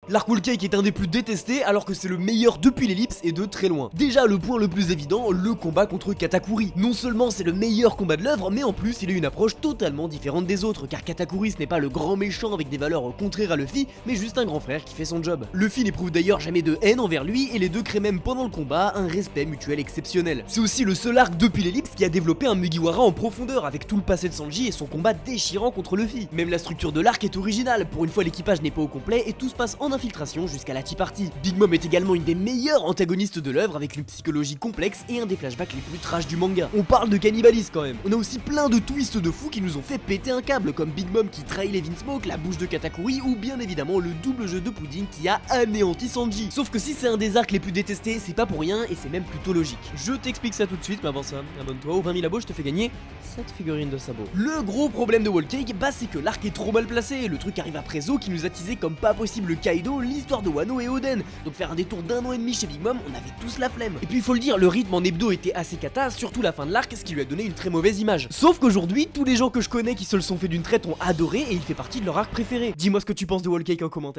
L'arc Wall Cake est un des plus détestés alors que c'est le meilleur depuis l'ellipse et de très loin. Déjà le point le plus évident, le combat contre Katakuri. Non seulement c'est le meilleur combat de l'œuvre, mais en plus il a une approche totalement différente des autres, car Katakuri ce n'est pas le grand méchant avec des valeurs contraires à Luffy, mais juste un grand frère qui fait son job. Luffy n'éprouve d'ailleurs jamais de haine envers lui et les deux créent même pendant le combat un respect mutuel exceptionnel. C'est aussi le seul arc depuis l'ellipse qui a développé un Mugiwara en profondeur avec tout le passé de Sanji et son combat déchirant contre Luffy. Même la structure de l'arc est originale, pour une fois l'équipage n'est pas au complet et tout se passe en infiltration jusqu'à la Tea Party. Big Mom est également une des meilleures antagonistes de l'œuvre avec une psychologie complexe et un des flashbacks les plus trash du manga. On parle de cannibalisme quand même. On a aussi plein de twists de fous qui nous ont fait péter un câble, comme Big Mom qui trahit les Vinsmoke, la bouche de Katakuri ou bien évidemment le double jeu de pudding qui a anéanti Sanji. Sauf que si c'est un des arcs les plus détestés, c'est pas pour rien et c'est même plutôt logique. Je t'explique ça tout de suite, mais avant ça, abonne-toi aux 20 000 abos, je te fais gagner cette figurine de sabot. Le gros problème de Wall Cake, bah c'est que l'arc est trop mal placé. Le truc arrive après Zo qui nous a teasé comme pas possible Kaido, l'histoire de Wano et Oden. Donc faire un détour d'1 an et demi chez Big Mom, on avait tous la flemme. Et puis il faut le dire, le rythme en hebdo était assez cata, surtout la fin de l'arc, ce qui lui a donné une très mauvaise image. Sauf qu'aujourd'hui, tous les gens que je connais qui se le sont fait d'une traite ont adoré et il fait partie de leur arc préféré. Dis-moi ce que tu penses de Wall Cake en commentaire.